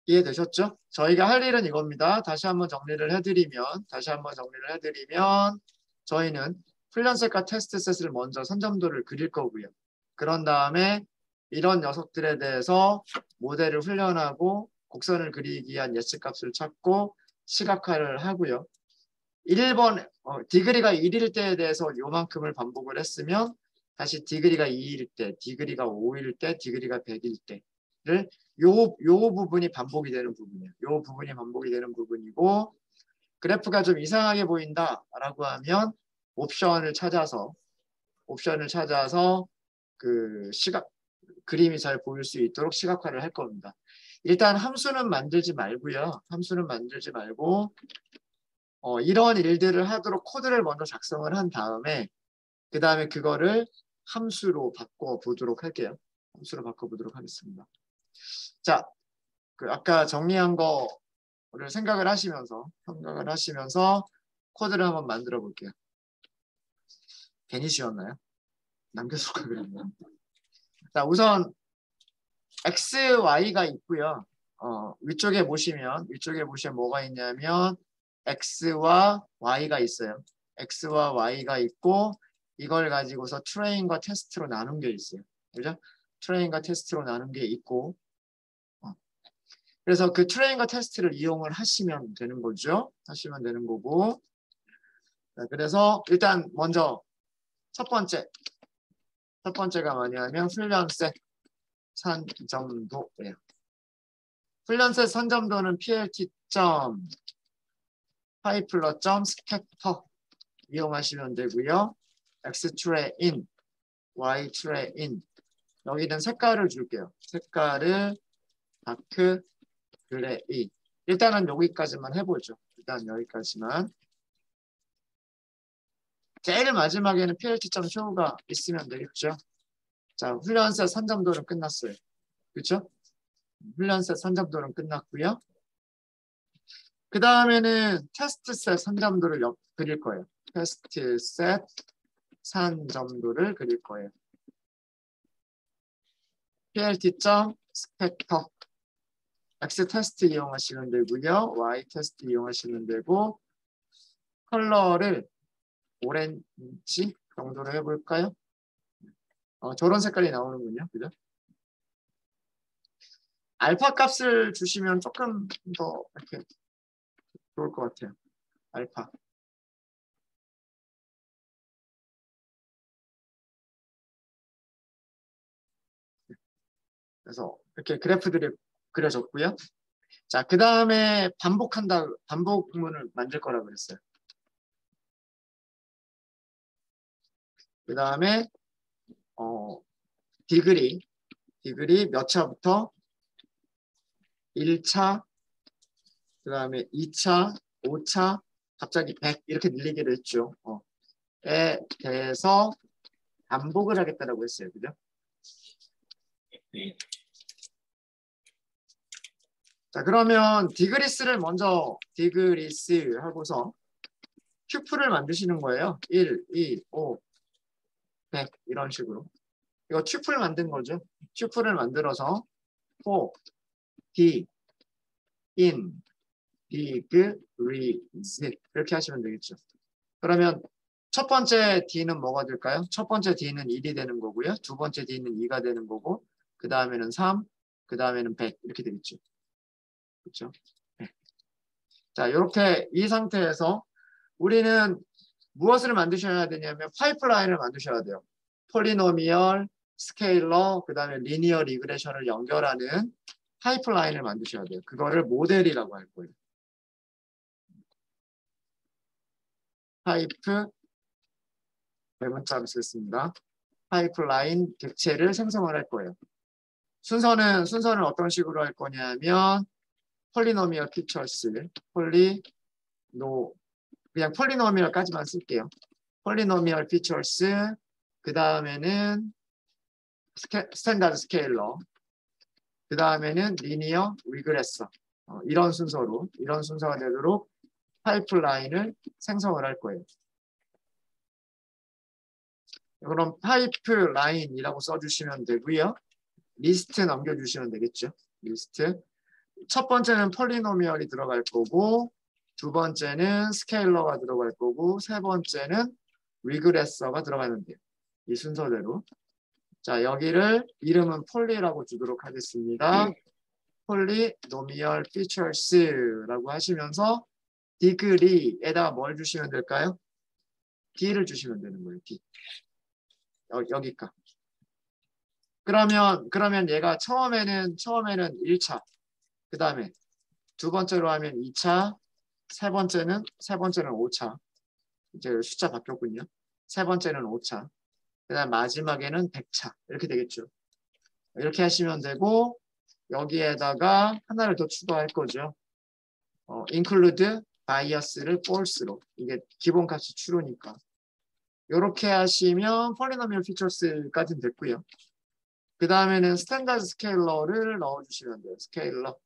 이해되셨죠? 저희가 할 일은 이겁니다. 다시 한번 정리를 해드리면 저희는 훈련셋과 테스트셋을 먼저 선점도를 그릴 거고요. 그런 다음에 이런 녀석들에 대해서 모델을 훈련하고 곡선을 그리기 위한 예측값을 찾고 시각화를 하고요. 1번 디그리가 1일 때에 대해서 요만큼을 반복을 했으면 다시 디그리가 2일 때, 디그리가 5일 때, 디그리가 100일 때를 요 부분이 반복이 되는 부분이에요. 요 부분이 반복이 되는 부분이고 그래프가 좀 이상하게 보인다라고 하면 옵션을 찾아서 그 그림이 잘 보일 수 있도록 시각화를 할 겁니다. 일단 함수는 만들지 말고요. 이런 일들을 하도록 코드를 먼저 작성을 한 다음에 그 다음에 그거를 함수로 바꿔보도록 할게요. 함수로 바꿔보도록 하겠습니다. 자, 그 아까 정리한 거를 생각을 하시면서 코드를 한번 만들어 볼게요. 괜히 쉬웠나요? 남겨줄 걸 그랬나요? 자, 우선 x, y가 있고요. 위쪽에 보시면 뭐가 있냐면 x와 y가 있어요. x와 y가 있고 이걸 가지고서 트레인과 테스트로 나눈 게 있어요. 그죠? 트레인과 테스트로 나눈 게 있고 그래서 그 트레인과 테스트를 이용을 하시면 되는 거죠. 하시면 되는 거고 자, 그래서 일단 먼저 첫 번째가 뭐냐면 훈련셋 산점도예요. 훈련셋 산점도는 plt. 파이플러.스캐터 이용하시면 되고요. x트레인, y트레인 여기는 색깔을 줄게요. 색깔을 다크 그레이. 일단은 여기까지만 해보죠. 일단 여기까지만. 제일 마지막에는 plt.show가 있으면 되겠죠. 자, 훈련셋 산점도는 끝났어요. 그렇죠? 훈련셋 산점도는 끝났고요. 그 다음에는 테스트셋 산점도를 그릴 거예요. 테스트셋 산점도를 그릴 거예요. plt.스펙터 x 테스트 이용하시면 되고요. y 테스트 이용하시면 되고 컬러를 오렌지 정도로 해볼까요? 저런 색깔이 나오는군요. 그죠? 알파 값을 주시면 조금 더 이렇게 좋을 것 같아요. 알파. 그래서 이렇게 그래프들이 그려졌고요. 자, 그 다음에 반복문을 만들 거라고 그랬어요. 그 다음에 디그리 몇 차부터 1차, 그 다음에 2차, 5차, 갑자기 100 이렇게 늘리기로 했죠. 에 대해서 반복을 하겠다라고 했어요. 그죠? 자, 그러면 디그리스 하고서 큐프를 만드시는 거예요. 1, 2, 5, 100 이런 식으로. 이거 튜플 만든 거죠. 튜플을 만들어서 for d in degrees 이렇게 하시면 되겠죠. 그러면 첫 번째 d는 뭐가 될까요? 첫 번째 d는 1이 되는 거고요. 두 번째 d는 2가 되는 거고 그 다음에는 3, 그 다음에는 100 이렇게 되겠죠. 그렇죠? 네. 자, 이렇게 이 상태에서 우리는 무엇을 만드셔야 되냐면 파이프라인을 만드셔야 돼요. 폴리노미얼, 스케일러, 그 다음에 리니어 리그레션을 연결하는 파이프라인을 만드셔야 돼요. 그거를 모델이라고 할 거예요. 파이프 대문자로 쓰겠습니다. 파이프라인 객체를 생성을 할 거예요. 순서는 어떤 식으로 할 거냐면 폴리노미얼 피처스, 그냥 폴리노미얼까지만 쓸게요. 폴리노미얼 피처스, 그 다음에는 스탠다드 스케일러, 그 다음에는 리니어 리그레서 이런 순서가 되도록 파이프라인을 생성을 할 거예요. 그럼 파이프라인이라고 써주시면 되고요. 리스트 넘겨주시면 되겠죠. 리스트. 첫 번째는 폴리노미얼이 들어갈 거고 두 번째는 스케일러가 들어갈 거고 세 번째는 리그레서가 들어가면 돼요. 이 순서대로. 자, 여기를 이름은 폴리라고 주도록 하겠습니다. 폴리노미얼 피처스라고 하시면서 디그리에다가 뭘 주시면 될까요? D를 주시면 되는 거예요. D. 여기까. 그러면 얘가 처음에는 1차. 그 다음에 두 번째로 하면 2차. 세 번째는 5차. 이제 숫자 바뀌었군요. 세 번째는 5차. 그 다음 마지막에는 100차. 이렇게 되겠죠. 이렇게 하시면 되고 여기에다가 하나를 더 추가할 거죠. include bias를 false로. 이게 기본값이 true니까. 이렇게 하시면 polynomial features까지는 됐고요. 그 다음에는 스탠다드 스케일러를 넣어주시면 돼요. 스케일러.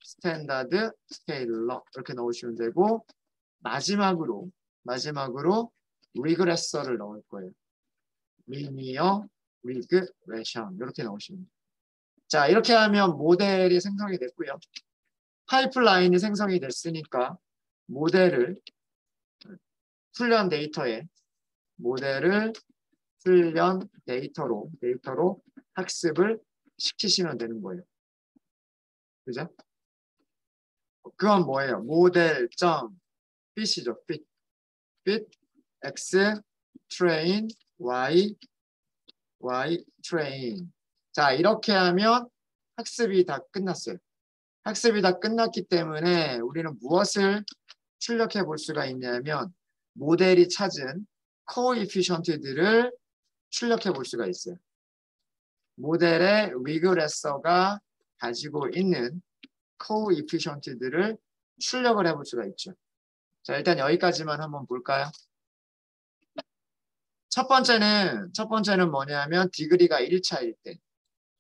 스탠다드 스케일러. 이렇게 넣으시면 되고 마지막으로 리그레서를 넣을 거예요. 리니어 리그레션. 이렇게 넣으시면 돼요. 자, 이렇게 하면 모델이 생성이 됐고요. 파이프라인이 생성이 됐으니까 모델을 훈련 데이터로 학습을 시키시면 되는 거예요. 그죠? 그건 뭐예요? 모델.fit이죠. fit x train y train. 자, 이렇게 하면 학습이 다 끝났어요. 학습이 다 끝났기 때문에 우리는 무엇을 출력해 볼 수가 있냐면 모델이 찾은 코에피션트들을 출력해 볼 수가 있어요. 모델의 리그레서가 가지고 있는 코에피션트들을 출력을 해볼 수가 있죠. 자, 일단 여기까지만 한번 볼까요? 첫 번째는 뭐냐면 디그리가 1차일 때,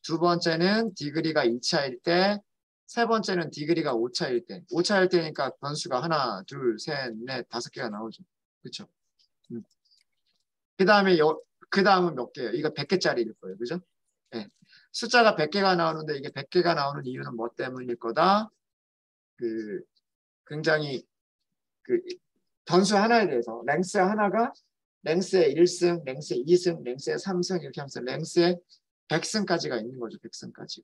두 번째는 디그리가 2차일 때, 세 번째는 디그리가 5차일 때. 5차일 때니까 변수가 하나, 둘, 셋, 넷, 5개가 나오죠. 그렇죠? 그 다음은 몇 개예요? 이거 100개짜리일 거예요. 그죠? 네. 숫자가 100개가 나오는데 이게 100개가 나오는 이유는 뭐 때문일 거다? 굉장히 변수 하나에 대해서 랭스 하나가 랭스의 1승, 랭스의 2승, 랭스의 3승 이렇게 하면서 랭스의 100승까지가 있는 거죠. 100승까지가.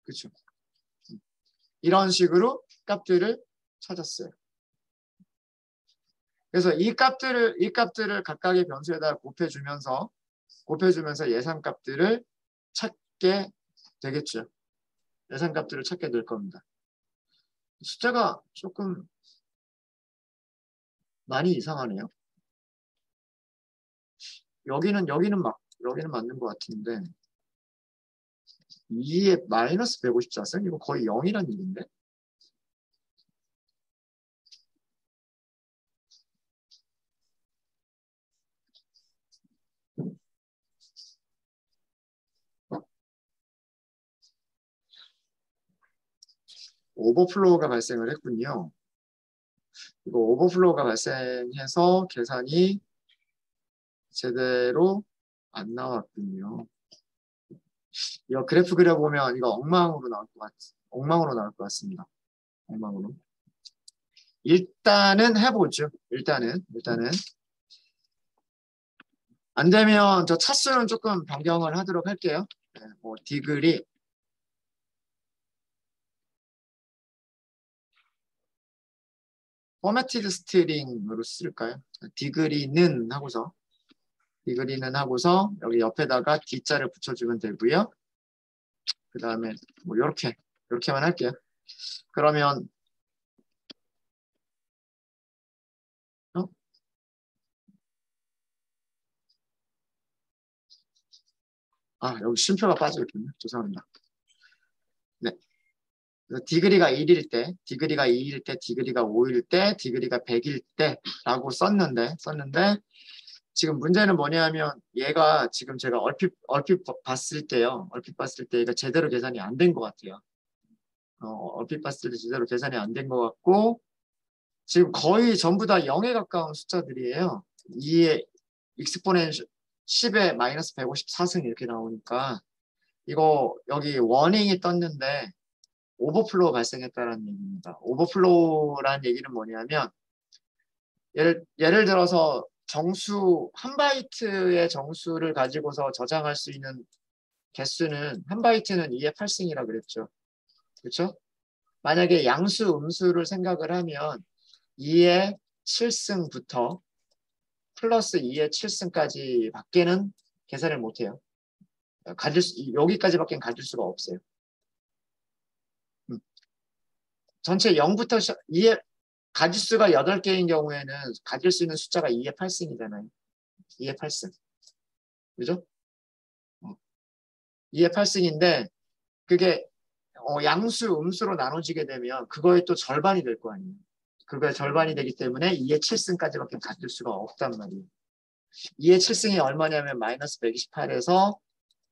그렇죠? 이런 식으로 값들을 찾았어요. 그래서 이 값들을 각각의 변수에다 곱해주면서 예상값들을 찾게 되겠죠. 예상값들을 찾게 될 겁니다. 숫자가 조금 많이 이상하네요. 여기는 맞는 것 같은데 2에 마이너스 154선? 이거 거의 0이란 얘기인데? 오버플로우가 발생을 했군요. 이거 오버플로우가 발생해서 계산이 제대로 안 나왔군요. 이거 그래프 그려보면 이거 엉망으로 나올 것 같습니다. 엉망으로. 일단은 해보죠. 일단은 안 되면 저 차수는 조금 변경을 하도록 할게요. 네, 뭐 디그리 포매티드 스트링으로 쓸까요? 디그리는 하고서 여기 옆에다가 D자를 붙여주면 되고요. 그 다음에 뭐 이렇게만 할게요. 그러면 여기 쉼표가 빠져있군요. 죄송합니다. 네. 디그리가 1일 때, 디그리가 2일 때, 디그리가 5일 때, 디그리가 100일 때라고 썼는데 지금 문제는 뭐냐면 얘가 지금 제가 얼핏 봤을 때요. 얼핏 봤을 때 얘가 제대로 계산이 안 된 것 같아요. 얼핏 봤을 때 제대로 계산이 안 된 것 같고 지금 거의 전부 다 0에 가까운 숫자들이에요. 2의 익스포넨셜 10에 마이너스 154승 이렇게 나오니까 이거 여기 워닝이 떴는데 오버플로우 발생했다는 얘기입니다. 오버플로우라는 얘기는 뭐냐면 예를 들어서 정수 한 바이트의 정수를 가지고서 저장할 수 있는 개수는 한 바이트는 2의 8승이라 그랬죠. 그렇죠? 만약에 양수, 음수를 생각을 하면 2의 7승부터 플러스 2의 7승까지 밖에는 계산을 못해요. 여기까지밖에 가질 수가 없어요. 전체 0부터 2의 가질 수가 8개인 경우에는 가질 수 있는 숫자가 2의 8승이잖아요. 2의 8승. 그죠? 2의 8승인데 그게 양수, 음수로 나눠지게 되면 그거의 또 절반이 될 거 아니에요. 그거의 절반이 되기 때문에 2의 7승까지밖에 가질 수가 없단 말이에요. 2의 7승이 얼마냐면 마이너스 128에서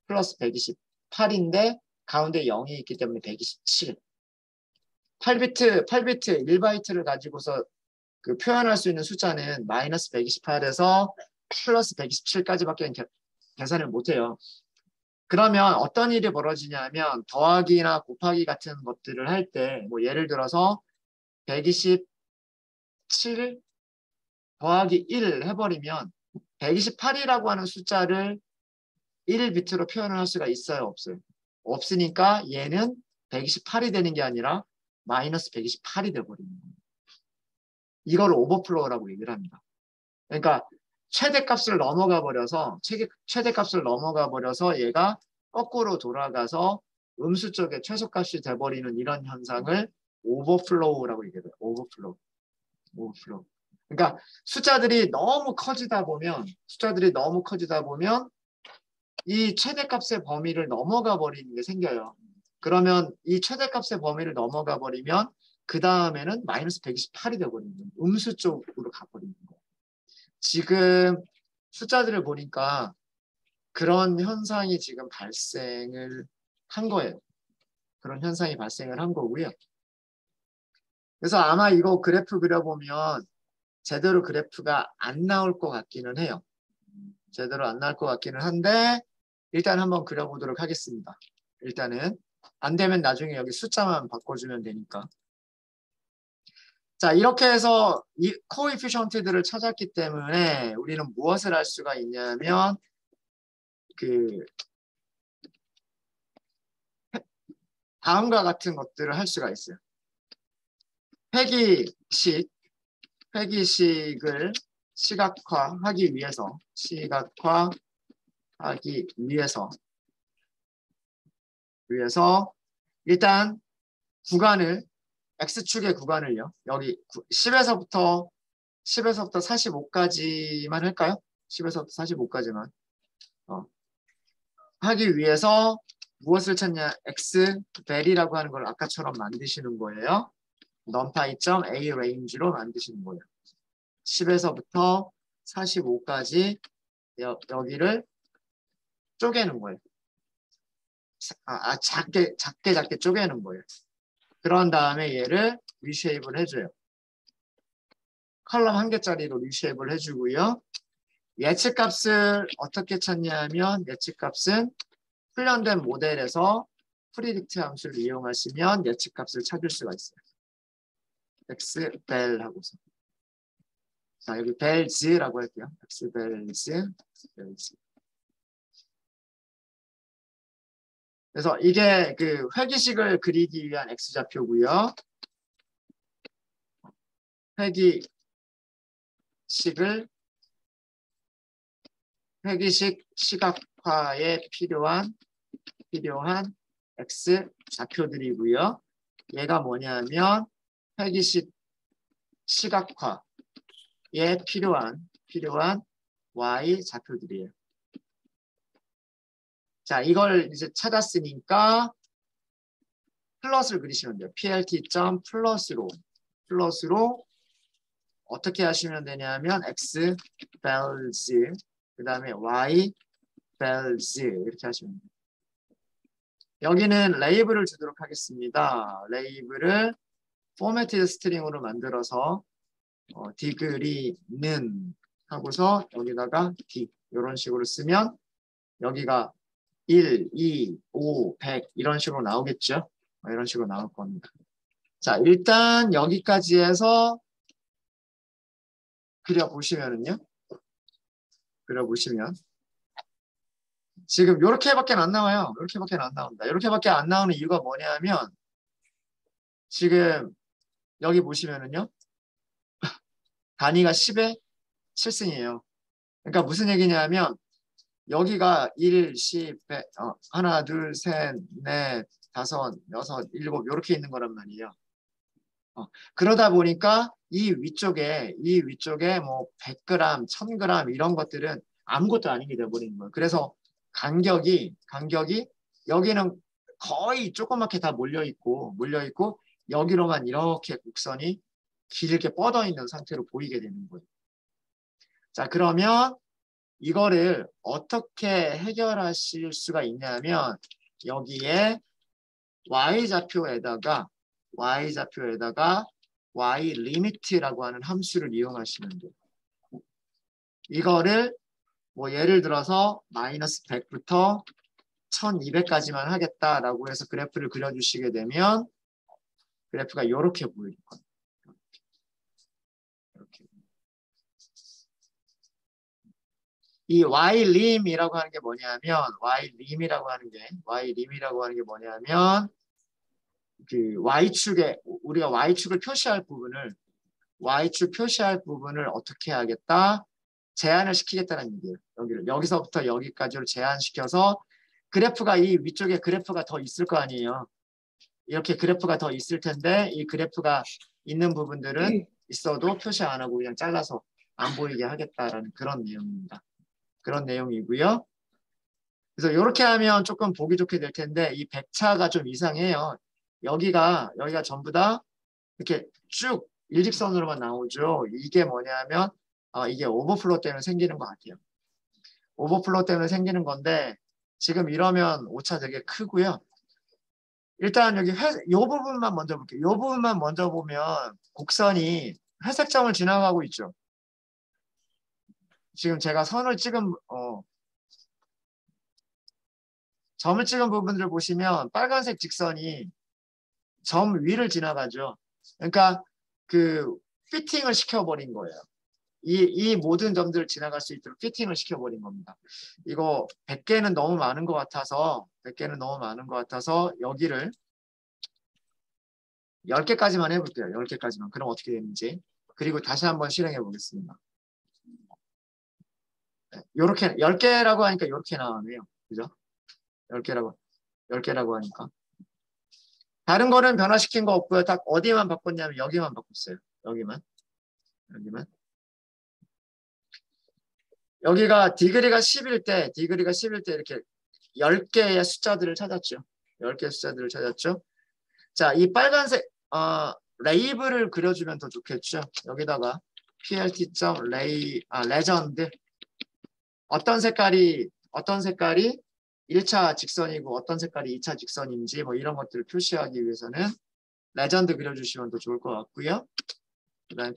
플러스 128인데 가운데 0이 있기 때문에 127. 8비트, 1바이트를 가지고서 그 표현할 수 있는 숫자는 마이너스 128에서 플러스 127까지밖에 계산을 못해요. 그러면 어떤 일이 벌어지냐면 더하기나 곱하기 같은 것들을 할 때 뭐 예를 들어서 127 더하기 1 해버리면 128이라고 하는 숫자를 1비트로 표현을 할 수가 있어요? 없어요? 없으니까 얘는 128이 되는 게 아니라 마이너스 128이 돼버리는 거예요. 이걸 오버플로우라고 얘기를 합니다. 그러니까 최대값을 넘어가 버려서 얘가 거꾸로 돌아가서 음수 쪽에 최소값이 돼버리는 이런 현상을 오버플로우라고 얘기해요. 오버플로우. 그러니까 숫자들이 너무 커지다 보면 이 최대값의 범위를 넘어가 버리는 게 생겨요. 그러면 이 최대값의 범위를 넘어가 버리면 그 다음에는 마이너스 128이 돼버리는 거예요. 음수 쪽으로 가버리는 거예요. 지금 숫자들을 보니까 그런 현상이 지금 발생을 한 거예요. 그런 현상이 발생을 한 거고요. 그래서 아마 이거 그래프 그려보면 제대로 그래프가 안 나올 것 같기는 해요. 제대로 안 나올 것 같기는 한데 일단 한번 그려보도록 하겠습니다. 일단은 안 되면 나중에 여기 숫자만 바꿔주면 되니까. 자, 이렇게 해서 이 코에피션트들을 찾았기 때문에 우리는 무엇을 할 수가 있냐면 그 다음과 같은 것들을 할 수가 있어요. 회기식을 시각화하기 위해서 일단 구간을 X축의 구간을요. 여기 10에서부터 45까지만 할까요? 10에서부터 45까지만 하기 위해서 무엇을 찾냐? X벨이라고 하는 걸 아까처럼 만드시는 거예요. numpy.a range로 만드시는 거예요. 10에서부터 45까지 여기를 쪼개는 거예요. 작게 쪼개는 거예요. 그런 다음에 얘를 리쉐입을 해줘요. 컬럼 한 개짜리로 리쉐입을 해주고요. 예측값을 어떻게 찾냐면 예측값은 훈련된 모델에서 프리딕트 함수를 이용하시면 예측값을 찾을 수가 있어요. xbel 하고서. 자, 여기 bels라고 할게요. xbels. 그래서 이게 그 회기식을 그리기 위한 x좌표고요. 회기식 시각화에 필요한 x 좌표들이고요. 얘가 뭐냐면 회기식 시각화에 필요한 y 좌표들이에요. 자, 이걸 이제 찾았으니까 플러스를 그리시면 돼요. plt.플러스로 어떻게 하시면 되냐면 x bells 그 다음에 y bells 이렇게 하시면 돼요. 여기는 레이블을 주도록 하겠습니다. 레이블을 포매티드 스트링으로 만들어서 디그리는 하고서 여기다가 d 이런 식으로 쓰면 여기가 1, 2, 5, 100 이런 식으로 나오겠죠. 이런 식으로 나올 겁니다. 자, 일단 여기까지 해서 그려보시면은요. 그려보시면 지금 요렇게밖에 안 나와요. 요렇게밖에 안 나옵니다. 요렇게밖에 안 나오는 이유가 뭐냐면 지금 여기 보시면은요. 단위가 10의 7승이에요. 그러니까 무슨 얘기냐면 여기가 1, 10, 100, 하나, 둘, 셋, 넷, 다섯, 여섯, 일곱 이렇게 있는 거란 말이에요. 그러다 보니까 이 위쪽에 뭐 100g, 1000g 이런 것들은 아무것도 아닌 게 돼버리는 거예요. 그래서 간격이 여기는 거의 조그맣게 다 몰려 있고 여기로만 이렇게 곡선이 길게 뻗어 있는 상태로 보이게 되는 거예요. 자, 그러면 이거를 어떻게 해결하실 수가 있냐면 여기에 y좌표에다가 y 리미트라고 하는 함수를 이용하시면 돼요. 이거를 뭐 예를 들어서 마이너스 100부터 1200까지만 하겠다라고 해서 그래프를 그려주시게 되면 그래프가 이렇게 보일 거예요. 이렇게. 이 y림이라고 하는 게 뭐냐면 y림이라고 하는 게 뭐냐면 그 y축에 우리가 y축을 표시할 부분을 y축 표시할 부분을 어떻게 하겠다? 제한을 시키겠다는 얘기예요. 여기서부터 여기까지로 제한시켜서 그래프가 이 위쪽에 그래프가 더 있을 거 아니에요. 이렇게 그래프가 더 있을 텐데 이 그래프가 있는 부분들은 있어도 표시 안 하고 그냥 잘라서 안 보이게 하겠다라는 그런 내용입니다. 그런 내용이고요. 그래서 이렇게 하면 조금 보기 좋게 될 텐데 이 백차가 좀 이상해요. 여기가 전부 다 이렇게 쭉 일직선으로만 나오죠. 이게 뭐냐면 이게 오버플로 때문에 생기는 것 같아요. 오버플로 때문에 생기는 건데 지금 이러면 오차 되게 크고요. 일단 여기 이 부분만 먼저 볼게요. 이 부분만 먼저 보면 곡선이 회색점을 지나가고 있죠. 지금 제가 선을 찍은 점을 찍은 부분들을 보시면 빨간색 직선이 점 위를 지나가죠. 그러니까 그 피팅을 시켜버린 거예요. 이 모든 점들을 지나갈 수 있도록 피팅을 시켜버린 겁니다. 이거 100개는 너무 많은 것 같아서 여기를 10개까지만 해볼게요. 10개까지만. 그럼 어떻게 되는지. 그리고 다시 한번 실행해 보겠습니다. 이렇게 10개라고 하니까 이렇게 나오네요. 그죠? 10개라고 하니까. 다른 거는 변화시킨 거 없고요. 딱 어디만 바꿨냐면 여기만 바꿨어요. 여기만. 여기가 디그리가 10일 때 이렇게 10개의 숫자들을 찾았죠. 10개의 숫자들을 찾았죠. 자, 이 빨간색 레이블을 그려주면 더 좋겠죠. 여기다가 plt.레전드 어떤 색깔이 1차 직선이고 어떤 색깔이 2차 직선인지 뭐 이런 것들을 표시하기 위해서는 레전드 그려주시면 더 좋을 것 같고요. 그 다음에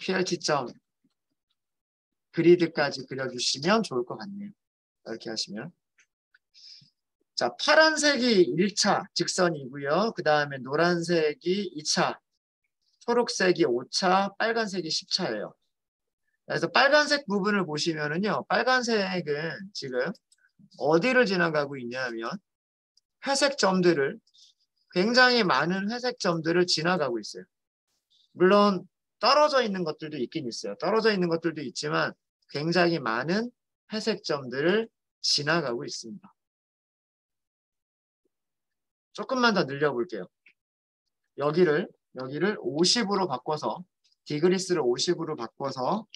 plt.그리드까지 그려주시면 좋을 것 같네요. 이렇게 하시면. 자, 파란색이 1차 직선이고요. 그 다음에 노란색이 2차, 초록색이 5차, 빨간색이 10차예요. 그래서 빨간색 부분을 보시면은요. 빨간색은 지금 어디를 지나가고 있냐면 회색 점들을 굉장히 많은 회색 점들을 지나가고 있어요. 물론 떨어져 있는 것들도 있긴 있어요. 떨어져 있는 것들도 있지만 굉장히 많은 회색 점들을 지나가고 있습니다. 조금만 더 늘려볼게요. 여기를 50으로 바꿔서 디그리스를 50으로 바꿔서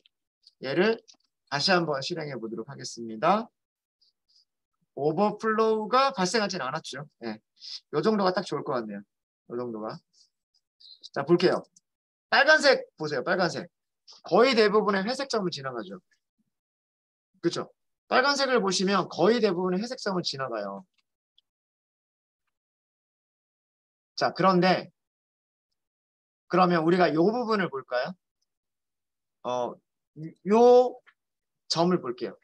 얘를 다시 한번 실행해 보도록 하겠습니다. 오버플로우가 발생하진 않았죠. 네. 이 정도가 딱 좋을 것 같네요. 이 정도가. 자, 볼게요. 빨간색 보세요. 빨간색. 거의 대부분의 회색 점을 지나가죠. 그렇죠? 빨간색을 보시면 거의 대부분의 회색 점을 지나가요. 자, 그런데 그러면 우리가 이 부분을 볼까요? 요 점을 볼게요.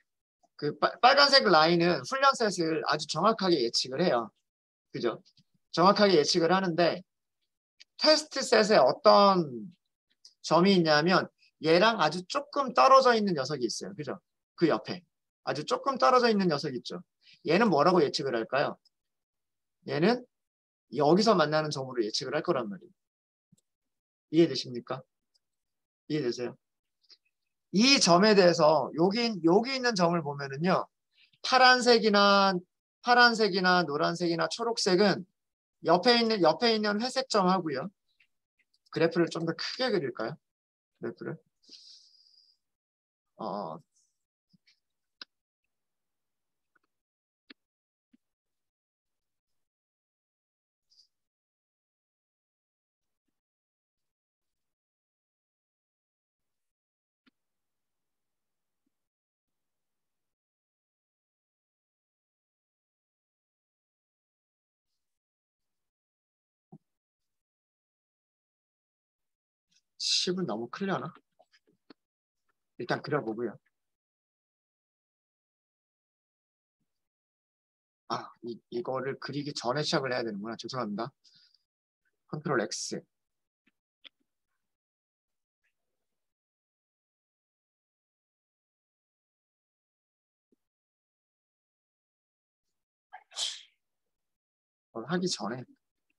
그 빨간색 라인은 훈련셋을 아주 정확하게 예측을 해요. 그죠? 정확하게 예측을 하는데 테스트 셋에 어떤 점이 있냐면 얘랑 아주 조금 떨어져 있는 녀석이 있어요. 그죠? 그 옆에 아주 조금 떨어져 있는 녀석이 있죠. 얘는 뭐라고 예측을 할까요? 얘는 여기서 만나는 점으로 예측을 할 거란 말이에요. 이해되십니까? 이해되세요? 이 점에 대해서 여기 있는 점을 보면은요. 파란색이나 노란색이나 초록색은 옆에 있는 회색 점하고요. 그래프를 좀 더 크게 그릴까요? 그래프를. 10은 너무 크려나? 일단 그려보고요. 이거를 그리기 전에 시작을 해야 되는구나. 죄송합니다. 컨트롤 X. 하기 전에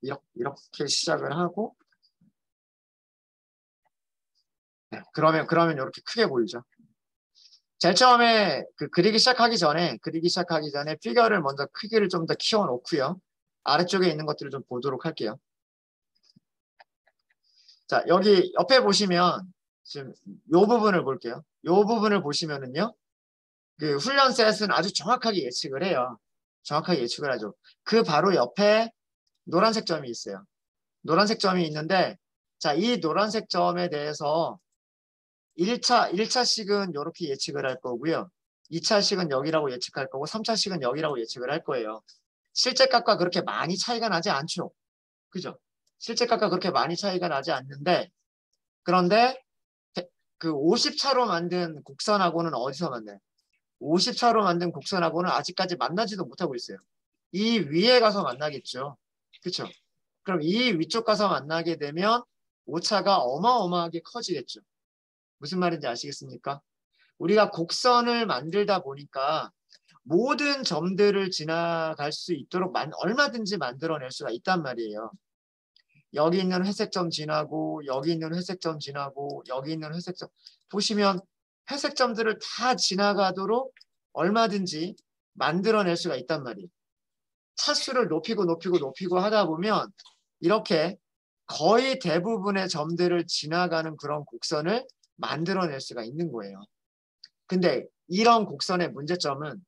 이렇게 시작을 하고 네, 그러면 이렇게 크게 보이죠. 제일 처음에 그리기 시작하기 전에 피겨를 먼저 크기를 좀 더 키워 놓고요. 아래쪽에 있는 것들을 좀 보도록 할게요. 자, 여기 옆에 보시면 지금 요 부분을 볼게요. 요 부분을 보시면은요. 그 훈련 셋은 아주 정확하게 예측을 해요. 정확하게 예측을 하죠. 그 바로 옆에 노란색 점이 있어요. 노란색 점이 있는데 자, 이 노란색 점에 대해서 1차식은 이렇게 예측을 할 거고요. 2차식은 여기라고 예측할 거고 3차식은 여기라고 예측을 할 거예요. 실제 값과 그렇게 많이 차이가 나지 않죠. 그죠? 실제 값과 그렇게 많이 차이가 나지 않는데 그런데 그 50차로 만든 곡선하고는 어디서 만나요? 50차로 만든 곡선하고는 아직까지 만나지도 못하고 있어요. 이 위에 가서 만나겠죠. 그렇죠? 그럼 이 위쪽 가서 만나게 되면 오차가 어마어마하게 커지겠죠. 무슨 말인지 아시겠습니까? 우리가 곡선을 만들다 보니까 모든 점들을 지나갈 수 있도록 얼마든지 만들어낼 수가 있단 말이에요. 여기 있는 회색점 지나고 여기 있는 회색점 지나고 여기 있는 회색점 보시면 회색점들을 다 지나가도록 얼마든지 만들어낼 수가 있단 말이에요. 차수를 높이고 하다 보면 이렇게 거의 대부분의 점들을 지나가는 그런 곡선을 만들어낼 수가 있는 거예요. 근데 이런 곡선의 문제점은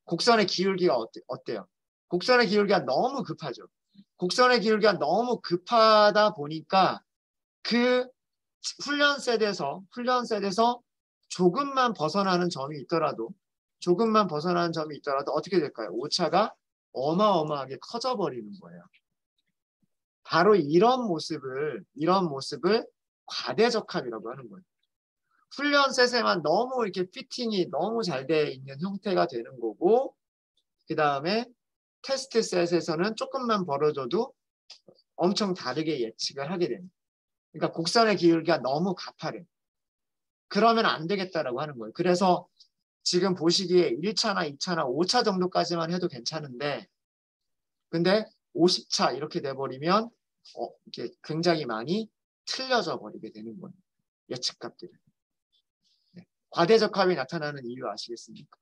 곡선의 기울기가 어때요? 곡선의 기울기가 너무 급하죠. 곡선의 기울기가 너무 급하다 보니까 그 훈련셋에서 조금만 벗어나는 점이 있더라도 어떻게 될까요? 오차가 어마어마하게 커져버리는 거예요. 바로 이런 모습을 과대적합이라고 하는 거예요. 훈련셋에만 너무 이렇게 피팅이 너무 잘 돼 있는 형태가 되는 거고 그 다음에 테스트 셋에서는 조금만 벌어져도 엄청 다르게 예측을 하게 됩니다. 그러니까 곡선의 기울기가 너무 가파래. 그러면 안 되겠다라고 하는 거예요. 그래서 지금 보시기에 1차나 2차나 5차 정도까지만 해도 괜찮은데 근데 50차 이렇게 돼버리면 이게 굉장히 많이 틀려져 버리게 되는 거예요. 예측값들이. 네. 과대적합이 나타나는 이유 아시겠습니까?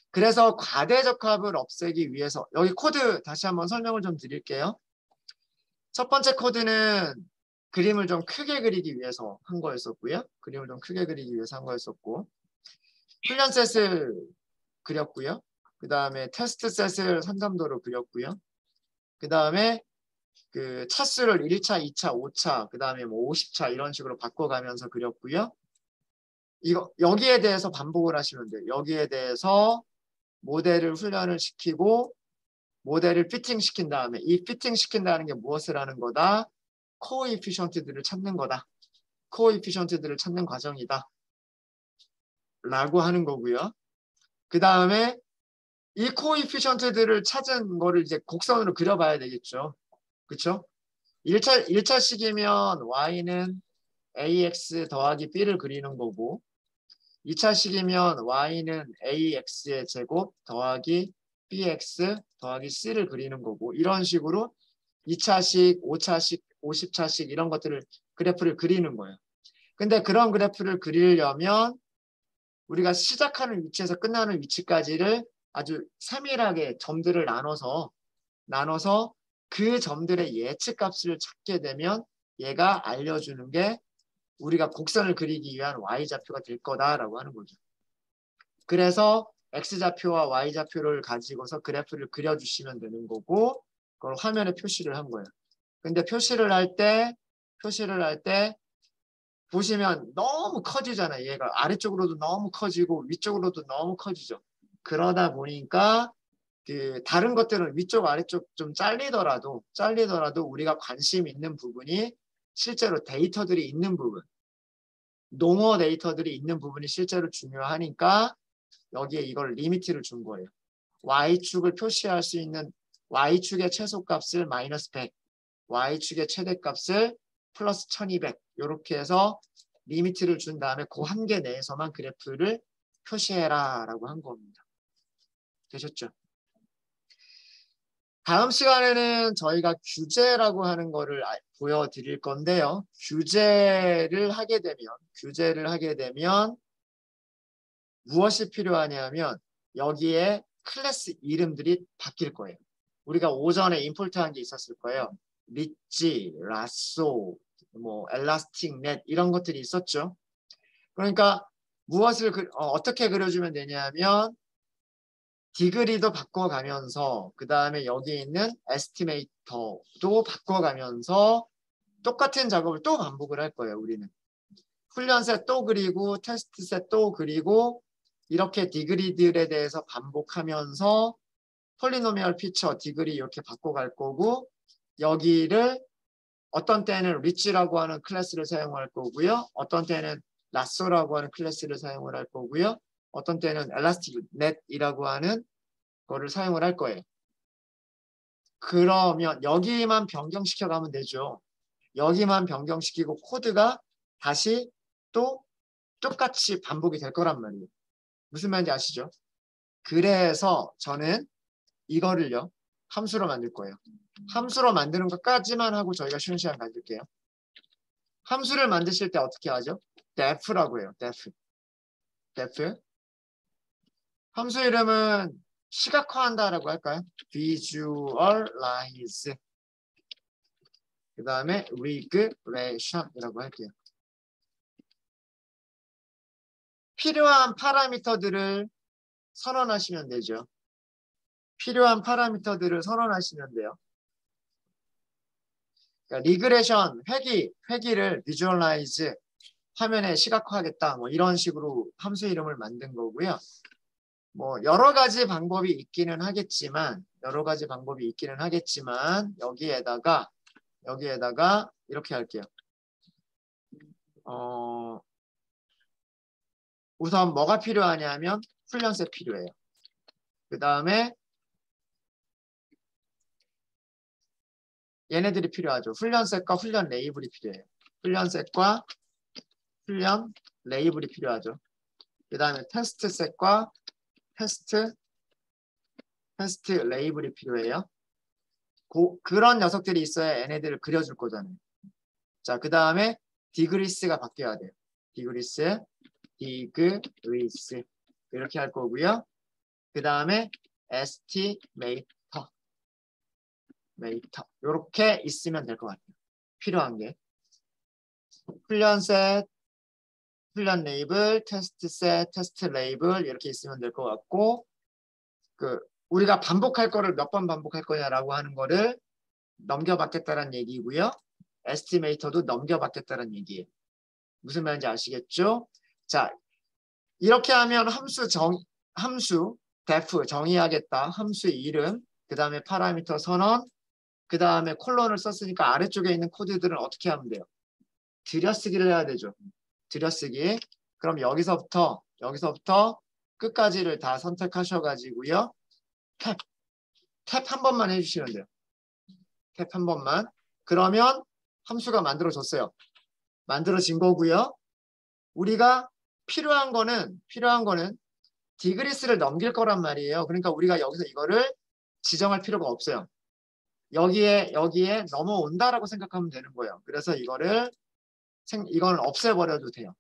그래서 과대적합을 없애기 위해서 여기 코드 다시 한번 설명을 좀 드릴게요. 첫 번째 코드는 그림을 좀 크게 그리기 위해서 한 거였었고요. 훈련셋을 그렸고요. 그 다음에 테스트 셋을 선점도로 그렸고요. 그 다음에 그 차수를 1차, 2차, 5차, 그 다음에 뭐 50차 이런 식으로 바꿔가면서 그렸고요. 여기에 대해서 반복을 하시면 돼요. 여기에 대해서 모델을 훈련을 시키고 모델을 피팅시킨 다음에 이 피팅시킨다는 게 무엇을 하는 거다? 코에피션트들을 찾는 거다. 코에피션트들을 찾는 과정이다. 라고 하는 거고요. 그 다음에 이 코에피션트들을 찾은 거를 이제 곡선으로 그려봐야 되겠죠. 그렇죠? 1차식이면 y는 ax 더하기 b를 그리는 거고 2차식이면 y는 ax의 제곱 더하기 bx 더하기 c를 그리는 거고 이런 식으로 2차식, 5차식, 50차식 이런 것들을 그래프를 그리는 거예요. 근데 그런 그래프를 그리려면 우리가 시작하는 위치에서 끝나는 위치까지를 아주 세밀하게 점들을 나눠서 그 점들의 예측값을 찾게 되면 얘가 알려주는 게 우리가 곡선을 그리기 위한 y좌표가 될 거다라고 하는 거죠. 그래서 x좌표와 y좌표를 가지고서 그래프를 그려주시면 되는 거고 그걸 화면에 표시를 한 거예요. 근데 표시를 할 때 보시면 너무 커지잖아요. 얘가 아래쪽으로도 너무 커지고 위쪽으로도 너무 커지죠. 그러다 보니까 그 다른 것들은 위쪽 아래쪽 좀 잘리더라도 우리가 관심 있는 부분이 실제로 데이터들이 있는 부분, 농어 데이터들이 있는 부분이 실제로 중요하니까 여기에 이걸 리미트를 준 거예요. y축을 표시할 수 있는 y축의 최소값을 마이너스 100, y축의 최대값을 플러스 1200 이렇게 해서 리미트를 준 다음에 그 한계 내에서만 그래프를 표시해라 라고 한 겁니다. 되셨죠? 다음 시간에는 저희가 규제라고 하는 거를 보여드릴 건데요. 규제를 하게 되면 무엇이 필요하냐면 여기에 클래스 이름들이 바뀔 거예요. 우리가 오전에 임포트한 게 있었을 거예요. 리치, 라쏘, 뭐 엘라스틱 넷 이런 것들이 있었죠. 그러니까 무엇을 어떻게 그려주면 되냐면 디그리도 바꿔가면서 그 다음에 여기 있는 에스티메이터도 바꿔가면서 똑같은 작업을 또 반복을 할 거예요. 우리는 훈련셋 또 그리고 테스트셋 또 그리고 이렇게 디그리들에 대해서 반복하면서 폴리노미얼 피처 디그리 이렇게 바꿔갈 거고 여기를 어떤 때는 리치라고 하는 클래스를 사용할 거고요. 어떤 때는 라쏘라고 하는 클래스를 사용을 할 거고요. 어떤 때는 엘라스틱 넷이라고 하는 거를 사용을 할 거예요. 그러면 여기만 변경시켜 가면 되죠. 여기만 변경시키고 코드가 다시 또 똑같이 반복이 될 거란 말이에요. 무슨 말인지 아시죠? 그래서 저는 이거를요. 함수로 만들 거예요. 함수로 만드는 것까지만 하고 저희가 쉬는 시간 가질게요. 함수를 만드실 때 어떻게 하죠? def라고 해요. def. 함수 이름은 시각화한다라고 할까요? visualize. 그 다음에 regression이라고 할게요. 필요한 파라미터들을 선언하시면 되죠. 필요한 파라미터들을 선언하시면 돼요. 그러니까 리그레션, 회기를 visualize, 화면에 시각화하겠다. 뭐 이런 식으로 함수 이름을 만든 거고요. 뭐 여러 가지 방법이 있기는 하겠지만 여기에다가 이렇게 할게요. 우선 뭐가 필요하냐면 훈련셋 필요해요. 그 다음에 얘네들이 필요하죠. 훈련셋과 훈련 레이블이 필요해요. 훈련셋과 훈련 레이블이 필요하죠. 그 다음에 테스트셋과 테스트 레이블이 필요해요. 그런 녀석들이 있어야 얘네들을 그려줄 거잖아요. 자, 그 다음에 디그리스가 바뀌어야 돼요. 디그리스 이렇게 할 거고요. 그 다음에 에스티메이터 이렇게 있으면 될 것 같아요. 필요한 게 훈련셋, 훈련 레이블, 테스트셋, 테스트 레이블 이렇게 있으면 될 것 같고 우리가 반복할 거를 몇 번 반복할 거냐라고 하는 거를 넘겨받겠다는 얘기고요. 에스티메이터도 넘겨받겠다는 얘기예요. 무슨 말인지 아시겠죠? 자, 이렇게 하면 함수 def 정의하겠다. 함수 이름, 그 다음에 파라미터 선언, 그 다음에 콜론을 썼으니까 아래쪽에 있는 코드들은 어떻게 하면 돼요? 들여쓰기를 해야 되죠. 들여쓰기. 그럼 여기서부터 끝까지를 다 선택하셔가지고요. 탭 한 번만 해주시면 돼요. 탭 한 번만. 그러면 함수가 만들어졌어요. 만들어진 거고요. 우리가 필요한 거는 디그리스를 넘길 거란 말이에요. 그러니까 우리가 여기서 이거를 지정할 필요가 없어요. 여기에 넘어온다라고 생각하면 되는 거예요. 그래서 이건 없애버려도 돼요.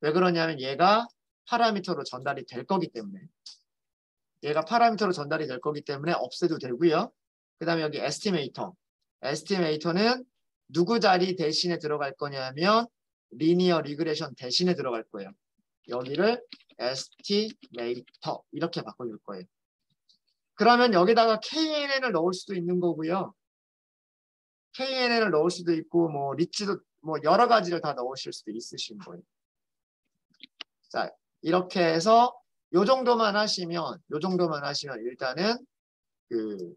왜 그러냐면 얘가 파라미터로 전달이 될 거기 때문에. 없애도 되고요. 그 다음에 여기 에스티메이터는 누구 자리 대신에 들어갈 거냐면 리니어 리그레션 대신에 들어갈 거예요. 여기를 에스티메이터 이렇게 바꿔줄 거예요. 그러면 여기다가 KNN을 넣을 수도 있는 거고요. KNN을 넣을 수도 있고 뭐 리치도 뭐 여러 가지를 다 넣으실 수도 있으신 거예요. 자, 이렇게 해서 요 정도만 하시면 일단은 그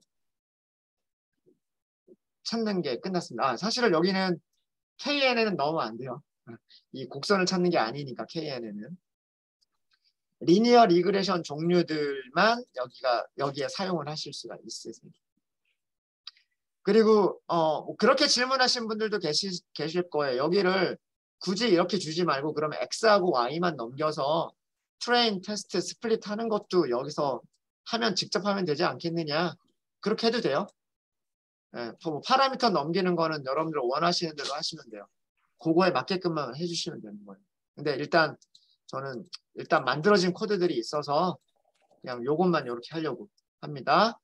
찾는 게 끝났습니다. 사실은 여기는 KNN은 넣으면 안 돼요. 이 곡선을 찾는 게 아니니까 KNN은. 리니어 리그레션 종류들만 여기에 사용을 하실 수가 있으세요. 그리고 뭐 그렇게 질문하신 분들도 계실 거예요. 여기를 굳이 이렇게 주지 말고 그러면 X하고 Y만 넘겨서 트레인, 테스트, 스플릿 하는 것도 여기서 직접 하면 되지 않겠느냐. 그렇게 해도 돼요. 네, 뭐 파라미터 넘기는 거는 여러분들 원하시는 대로 하시면 돼요. 그거에 맞게끔만 해주시면 되는 거예요. 근데 저는 만들어진 코드들이 있어서 그냥 요것만 이렇게 하려고 합니다.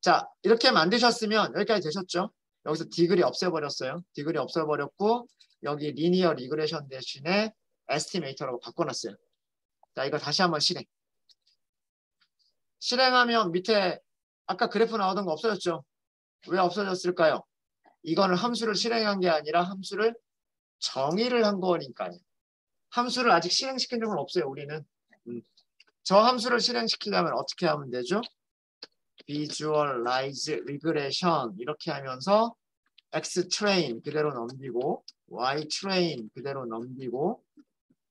자, 이렇게 만드셨으면 여기까지 되셨죠? 여기서 디글이 없애버렸어요. 디글이 없애버렸고 여기 리니어 리그레션 대신에 에스티메이터라고 바꿔놨어요. 자, 이거 다시 한번 실행하면 밑에 아까 그래프 나오던 거 없어졌죠? 왜 없어졌을까요? 이거는 함수를 실행한 게 아니라 함수를 정의를 한 거니까요. 함수를 아직 실행시킨 적은 없어요, 우리는. 저 함수를 실행시키려면 어떻게 하면 되죠? Visualize Regression 이렇게 하면서 X train 그대로 넘기고 Y train 그대로 넘기고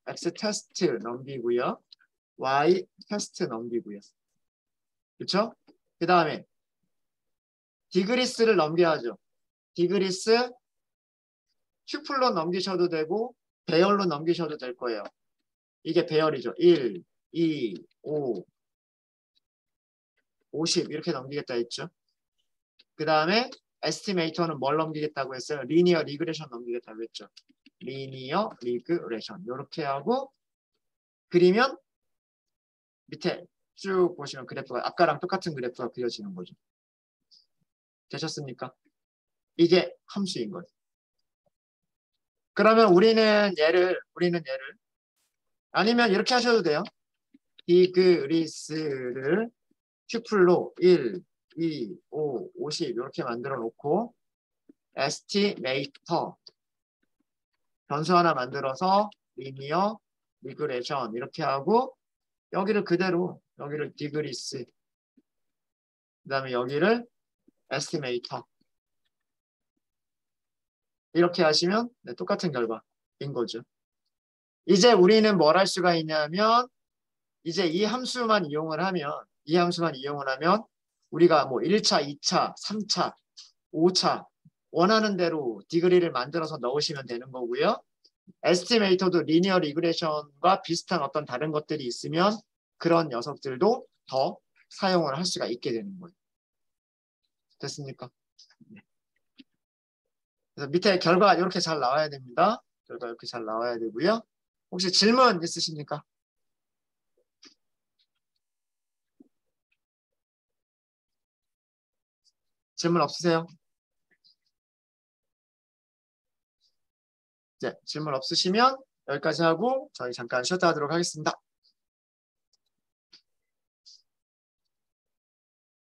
X test 넘기고요. Y test 넘기고요. 그렇죠? 그 다음에 디그리스를 넘겨야죠. 디그리스 튜플로 넘기셔도 되고 배열로 넘기셔도 될 거예요. 이게 배열이죠. 1, 2, 5, 50 이렇게 넘기겠다 했죠. 그 다음에 에스티메이터는 뭘 넘기겠다고 했어요? 리니어 리그레션 넘기겠다고 했죠. 리니어 리그레션 이렇게 하고 그리면 밑에 쭉 보시면 그래프가 아까랑 똑같은 그래프가 그려지는 거죠. 되셨습니까? 이게 함수인 거예요. 그러면 우리는 얘를 아니면 이렇게 하셔도 돼요. 디그리스를 튜플로 1, 2, 5, 50 이렇게 만들어 놓고 에스티메이터 변수 하나 만들어서 리니어 리그레션 이렇게 하고 여기를 디그리스 그 다음에 여기를 에스티메이터 이렇게 하시면 똑같은 결과인 거죠. 이제 우리는 뭘 할 수가 있냐면 이제 이 함수만 이용을 하면 우리가 뭐 1차, 2차, 3차, 5차 원하는 대로 디그리를 만들어서 넣으시면 되는 거고요. 에스티메이터도 리니어 리그레션과 비슷한 어떤 다른 것들이 있으면 그런 녀석들도 더 사용을 할 수가 있게 되는 거예요. 됐습니까? 네. 그래서 밑에 결과 이렇게 잘 나와야 됩니다. 결과 이렇게 잘 나와야 되고요. 혹시 질문 있으십니까? 질문 없으세요? 네, 질문 없으시면 여기까지 하고 저희 잠깐 쉬었다 하도록 하겠습니다.